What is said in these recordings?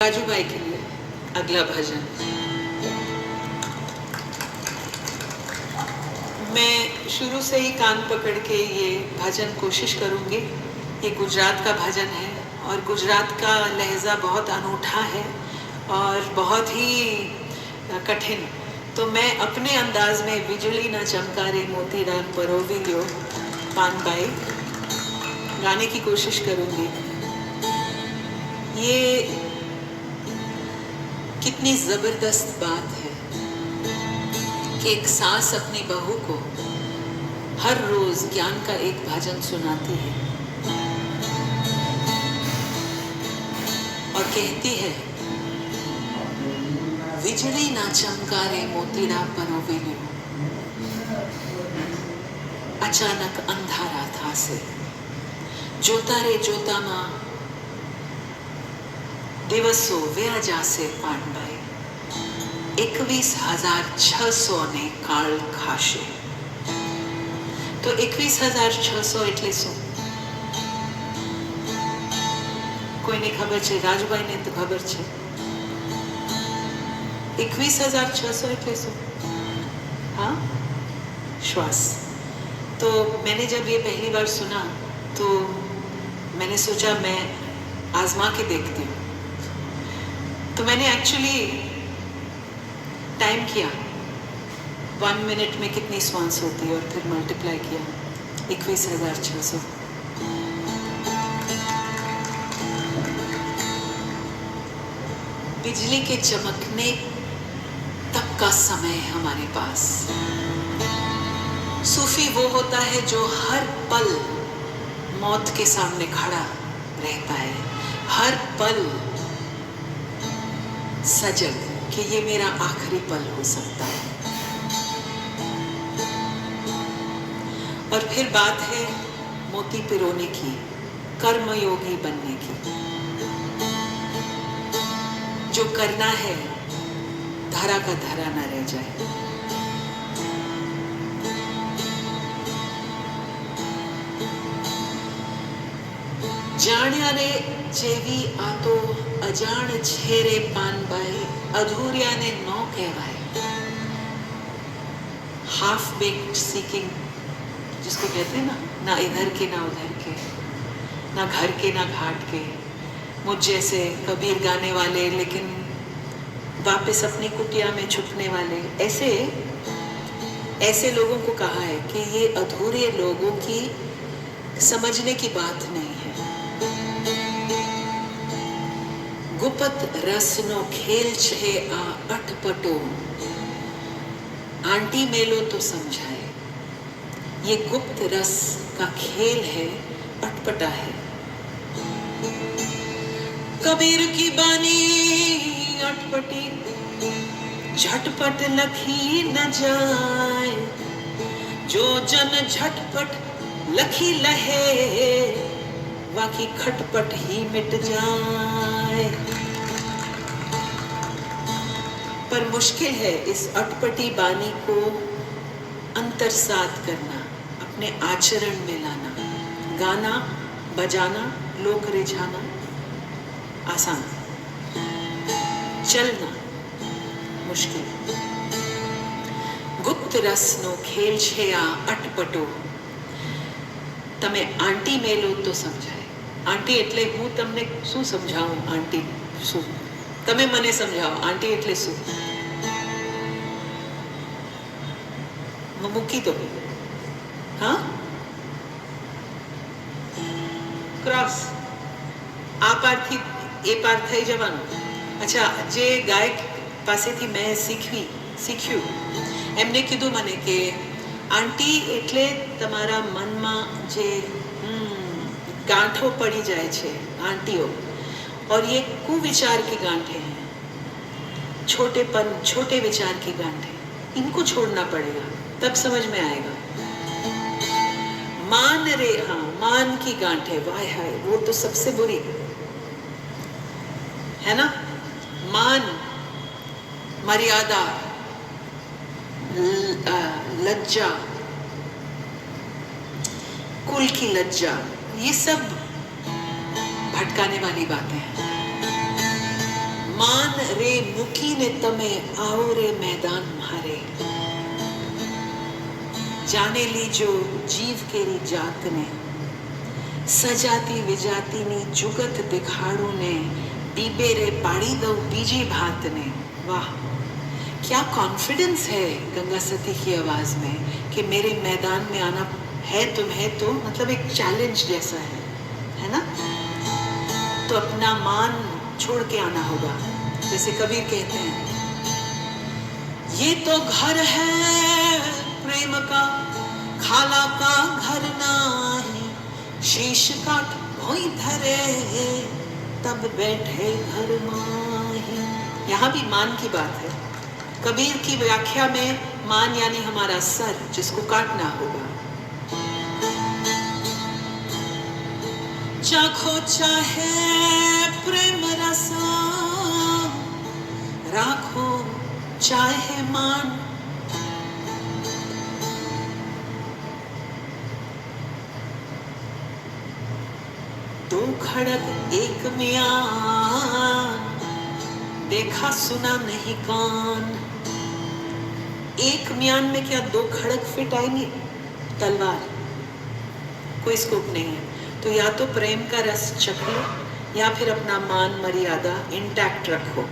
राजू भाई के लिए अगला भजन। मैं शुरू से ही कान पकड़ के ये भजन कोशिश करूंगी। ये गुजरात का भजन है और गुजरात का लहजा बहुत अनूठा है और बहुत ही कठिन। तो मैं अपने अंदाज में बिजली न चमकारे मोती राग परोवी लियो पानबाई गाने की कोशिश करूंगी। ये कितनी जबरदस्त बात है कि एक सास अपनी बहू को हर रोज ज्ञान का एक भजन सुनाती है और कहती है, बिजली ना चमकारे मोतीरा परोवेलियो, अचानक अंधारा था से जोता रे जोता मां दिवसो व्या जासे पांडबाई 21,600 ने काल खाशे। तो 21,600 એટલે શું? કોઈને ખબર છે? રાજુભાઈને તો ખબર છે। 21,600 એટલે શું? हाँ, श्वास। तो मैंने जब ये पहली बार सुना तो मैंने सोचा मैं आजमा के देखती हूँ। तो मैंने एक्चुअली टाइम किया 1 मिनट में कितनी श्वास होती है और फिर मल्टीप्लाई किया 21,600। बिजली के चमकने तक का समय हमारे पास। सूफी वो होता है जो हर पल मौत के सामने खड़ा रहता है, हर पल सजग कि ये मेरा आखिरी पल हो सकता है। और फिर बात है मोती पिरोने की, कर्मयोगी बनने की। जो करना है धरा का धरा न रह जाए। जाण्याने जेवी आतो अजाण छेरे पानबाई अधूरियाने नो कहवाए। हाफ बेक्ड सीकिंग जिसको कहते हैं ना इधर के ना उधर के, ना घर के ना घाट के, मुझ जैसे कबीर गाने वाले लेकिन वापस अपनी कुटिया में छुपने वाले, ऐसे लोगों को कहा है कि ये अधूरे लोगों की समझने की बात नहीं है। गुप्त रसनो खेल छे आ अटपटो, आंटी मेलो तो समझाए। ये गुप्त रस का खेल है, अटपटा है। कबीर की बानी अटपटी झटपट लखी न जाए, जो जन झटपट लखी लहे बाकी खटपट ही मिट जाए। पर मुश्किल है इस अटपटी बानी को अंतरसात करना, अपने आचरण में लाना। गाना बजाना लोक रिझाना आसान, चलना मुश्किल। गुप्त रसनो खेल छे आ अटपटो, तमे आंटी मेलो तो समझाए। आंटी એટલે હું તમને શું સમજાવું? આંટી શું? તમે મને સમજાવો આંટી એટલે શું? મૂકી દો। હા, ક્રોસ આ પારથી એ પાર થઈ જવાનું। અચ્છા, જે ગાયક પાસેથી મેં શીખ્યું એમને કીધું મને કે આંટી એટલે તમારા મનમાં જે गांठों पड़ी जाए छे आंटियों, और ये कुविचार की गांठे हैं, छोटे विचार की गांठे, इनको छोड़ना पड़ेगा तब समझ में आएगा। मान रे, हाँ, मान की गांठे, वाह हाय, वो तो सबसे बुरी है ना। मान, मर्यादा, लज्जा, कुल की लज्जा, ये सब भटकाने वाली बातें हैं। मान रे मुकी ने तमे आओ रे मैदान मारे। जाने ली जो जीव केरी जात ने, सजाती विजाती नी जुगत दिखाड़ू ने, बीबे रे पाड़ी दो बीजी भात ने। वाह, क्या कॉन्फिडेंस है गंगा सती की आवाज में कि मेरे मैदान में आना है तुम्हें, तो मतलब एक चैलेंज जैसा है ना। तो अपना मान छोड़ के आना होगा। जैसे कबीर कहते हैं, ये तो घर है प्रेम का, खाला का घर नाही, शीश काट भोई धरे तब बैठे घर माही। यहाँ भी मान की बात है। कबीर की व्याख्या में मान यानी हमारा सर, जिसको काटना होगा। चाखो चाहे प्रेम रसा, राखो चाहे मान। दो खड़क एक म्यान, देखा सुना नहीं कान। एक म्यान में क्या दो खड़क फिट आएंगे? तलवार, कोई स्कोप नहीं है। तो या तो प्रेम का रस चख लो, या फिर अपना मान मर्यादा इंटैक्ट रखो।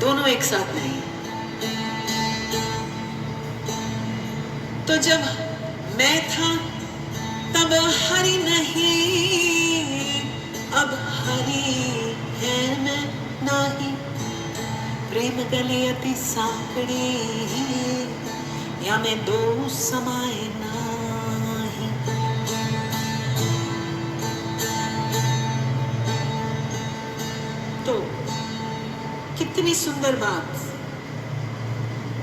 दोनों एक साथ नहीं। तो जब मैं था तब हरि नहीं, अब हरि है मैं नाही। प्रेम गले अति साकड़े, या मैं दो समाए नाही। तो कितनी सुंदर बात।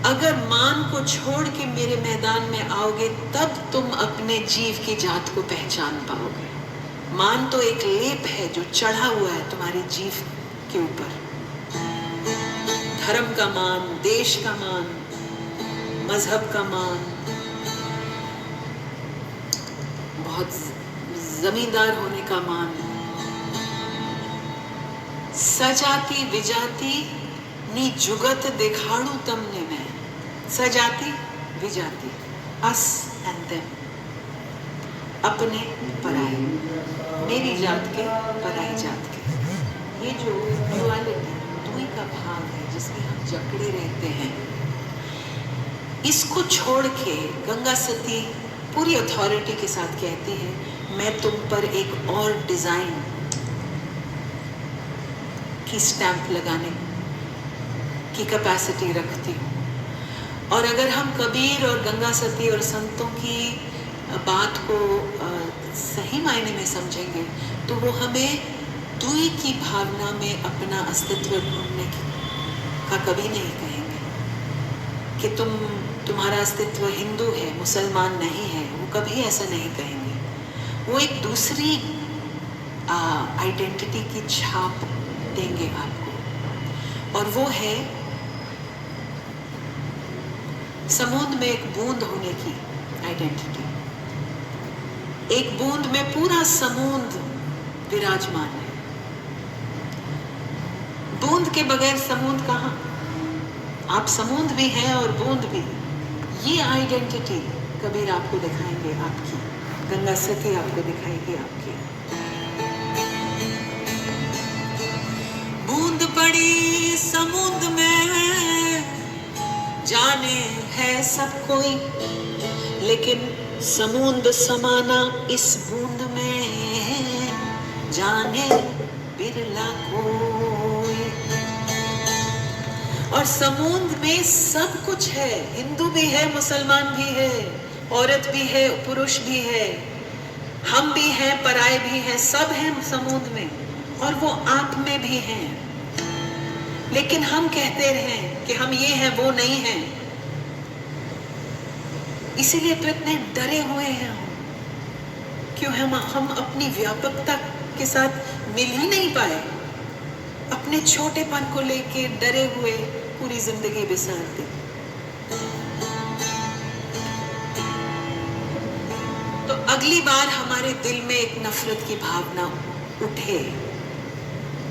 अगर मान को छोड़ के मेरे मैदान में आओगे, तब तुम अपने जीव की जात को पहचान पाओगे। मान तो एक लेप है जो चढ़ा हुआ है तुम्हारे जीव के ऊपर। धर्म का मान, देश का मान, मजहब का मान, बहुत जमींदार होने का मान। सजाती विजाती नी जुगत दिखाड़ू तमने में। सजाती विजाती, अस एंड देम, अपने पराए, मेरी जात के पराई जात के। ये जो ड्युअलिटी, दुई का भाव है जिसमें हम जकड़े रहते हैं, इसको छोड़ के गंगा सती पूरी अथॉरिटी के साथ कहती है, मैं तुम पर एक और डिजाइन की स्टैंप लगाने की कैपेसिटी रखती हूँ। और अगर हम कबीर और गंगा सती और संतों की बात को सही मायने में समझेंगे, तो वो हमें दुई की भावना में अपना अस्तित्व ढूंढने का कभी नहीं कहेंगे कि तुम्हारा अस्तित्व हिंदू है, मुसलमान नहीं है। वो कभी ऐसा नहीं कहेंगे। वो एक दूसरी आइडेंटिटी की छाप देंगे आपको, और वो है समुद्र में एक बूंद होने की आइडेंटिटी। एक बूंद में पूरा समुद्र विराजमान है। बूंद के बगैर समुद्र कहाँ? आप समुद्र भी हैं और बूंद भी। ये आइडेंटिटी कबीर आपको दिखाएंगे, आपकी गंगा सती आपको दिखाएगी आपकी। बूंद पड़ी समुद्र में, जाने है सब कोई, लेकिन समुद्र समाना इस बूंद में, जाने बिरला कोई। और समुद्र में सब कुछ है, हिंदू भी है, मुसलमान भी है, औरत भी है, पुरुष भी है, हम भी हैं, पराए भी हैं, सब हैं समुद्र में, और वो आप में भी हैं। लेकिन हम कहते रहे कि हम ये हैं वो नहीं हैं, इसीलिए तो इतने डरे हुए हैं हम। क्यों हम अपनी व्यापकता के साथ मिल ही नहीं पाए, अपने छोटेपन को लेके डरे हुए पूरी जिंदगी बिताते। तो अगली बार हमारे दिल में एक नफरत की भावना उठे,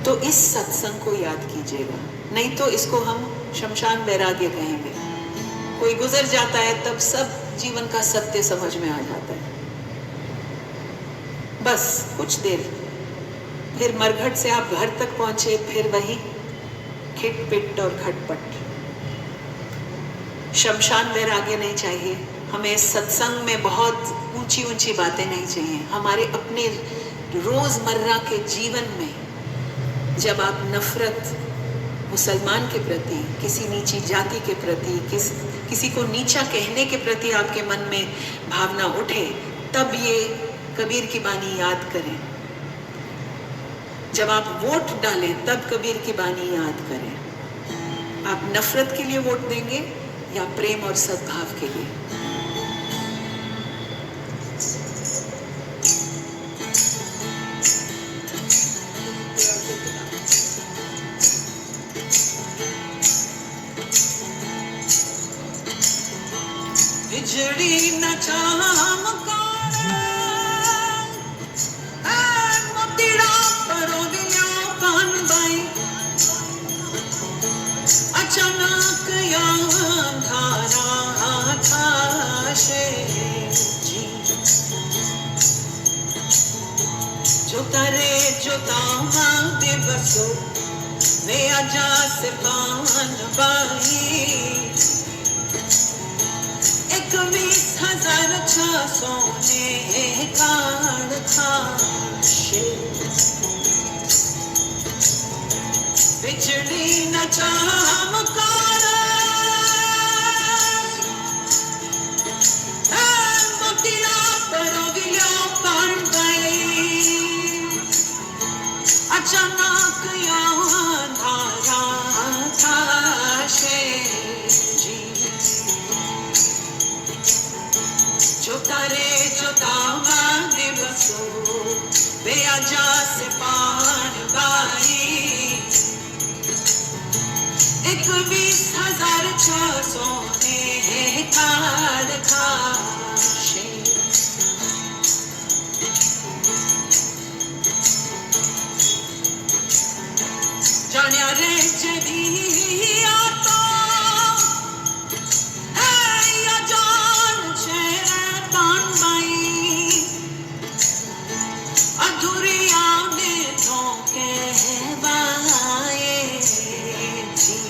तो इस सत्संग को याद कीजिएगा, नहीं तो इसको हम शमशान वैराग्य कहेंगे। कोई गुजर जाता है तब सब जीवन का सत्य समझ में आ जाता है, बस कुछ देर, फिर मरघट से आप घर तक पहुंचे, फिर वही खिटपिट और खटपट। शमशान वैराग्य नहीं चाहिए हमें। सत्संग में बहुत ऊंची ऊंची बातें नहीं चाहिए। हमारे अपने रोजमर्रा के जीवन में जब आप नफरत मुसलमान के प्रति, किसी नीची जाति के प्रति, किसी को नीचा कहने के प्रति आपके मन में भावना उठे, तब ये कबीर की बानी याद करें। जब आप वोट डालें तब कबीर की बानी याद करें। आप नफरत के लिए वोट देंगे या प्रेम और सद्भाव के लिए? बिजड़ी न चमकार मोतीड़ा परोवियो कान बाई, अचानक अंधारा था जी, जोता रे जोता दिवसो वे आजा से पान बाई, 21,600 ने कान खाशे, बिजली न चमकार मोतीड़ा परोवियो कान बाई, अचानक अंधारा था जी, जोता रे जोता दिवसो वे आजा से पान बाई, 21,600 ने कान खाशे, जान्या रे जदिया तो या जान छे पान बाई, अधूरिया ने धोके बाए जी,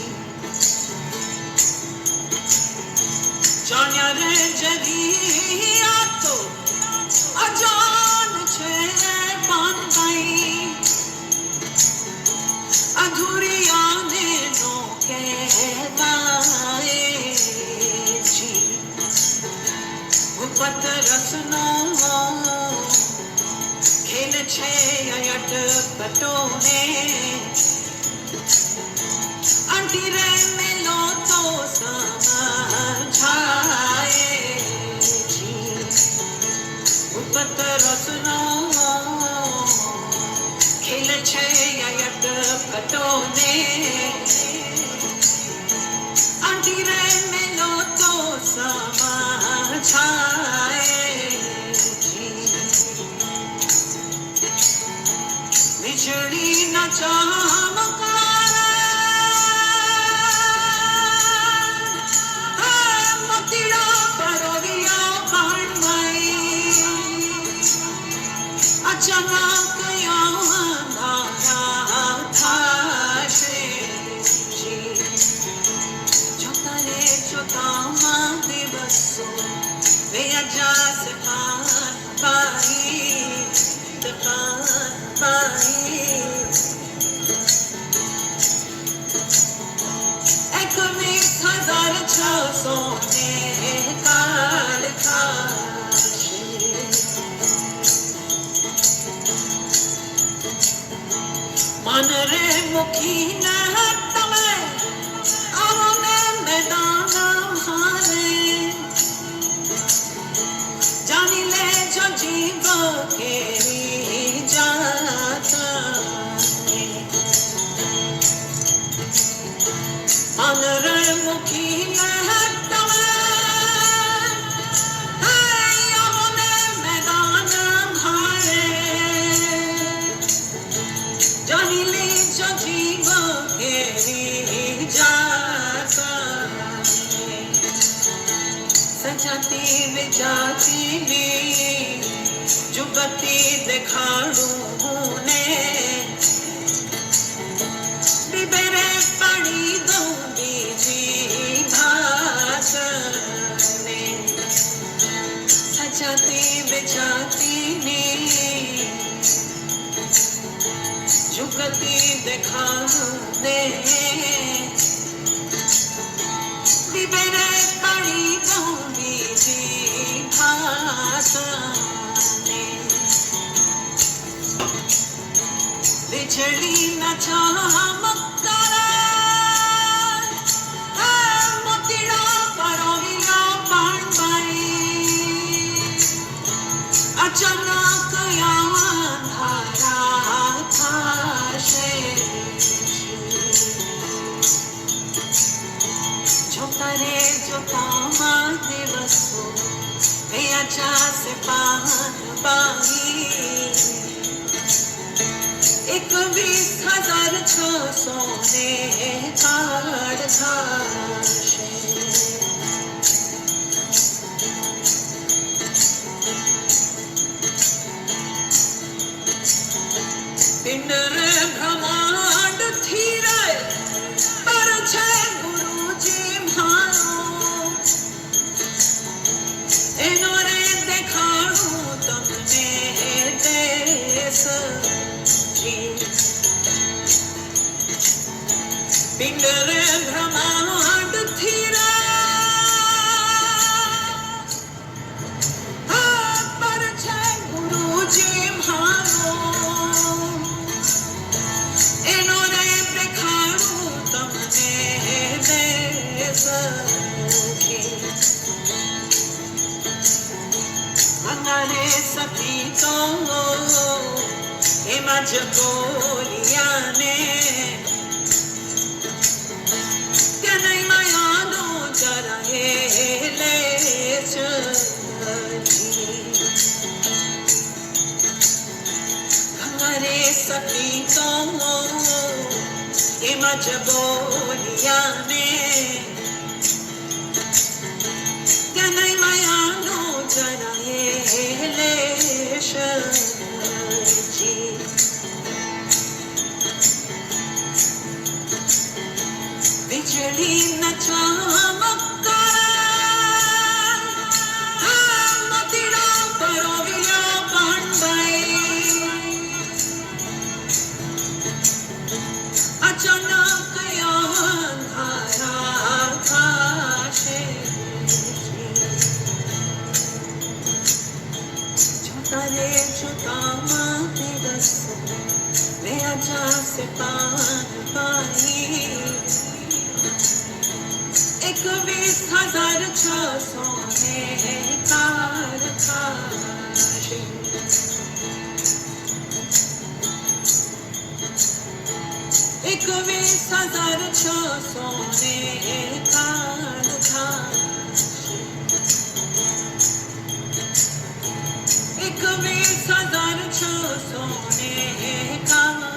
जान्या रे जदिया तो अजान छे पान बाई, अधूरिया ने धोके बाए जी, उपत रसनो खेल छे अयट पटोने, आंटी रे मिलो तो समझाए जी, उपत रसनो खेल छे अयट पटोने, आंटी रे मिलो तो समझाए जी, बिजली न चमकार मोतीड़ा परोवियो कान बाई, अचानक अंधारा था जी, जोता रे सजाती विजाती ने जुगती दिखाड़ू ने बिबरे पानी दूंगी जी भासने सजाती विजाती ने जुगती दिखाड़ू ने बिबरे पानी दूंगी जी भासने बिछड़ी न चमकरा मोतीड़ा परोहिया पान पाई अचानक अंधारा था झोंकरे जोतामा दिवसों वे अच्छा से पान पाई 21,600 ने कार्ड था पिंडर ब्रह्मांड थी रे पर छे गुरुजी मारो एनोरे देखाड़ू तमने देश पिंडर ब्रह्मांड थी रे पर छे गुरुजी मारो एनोरे देखाड़ू तमने देश अंगारे सती तो एमा जगोलिया ने सखी तो एमा जगोलिया ने क्या नहीं माया नो जराए लेश जी बिजली न चमकरा मोतीड़ा परोहिया पान पाई अचानक अंधारा था झोंकरे जोतामा दिवसों वे अच्छा से पान पाई 21,600 ने कार्ड था 21,600 ने कार्ड था 21,600 ने कार्ड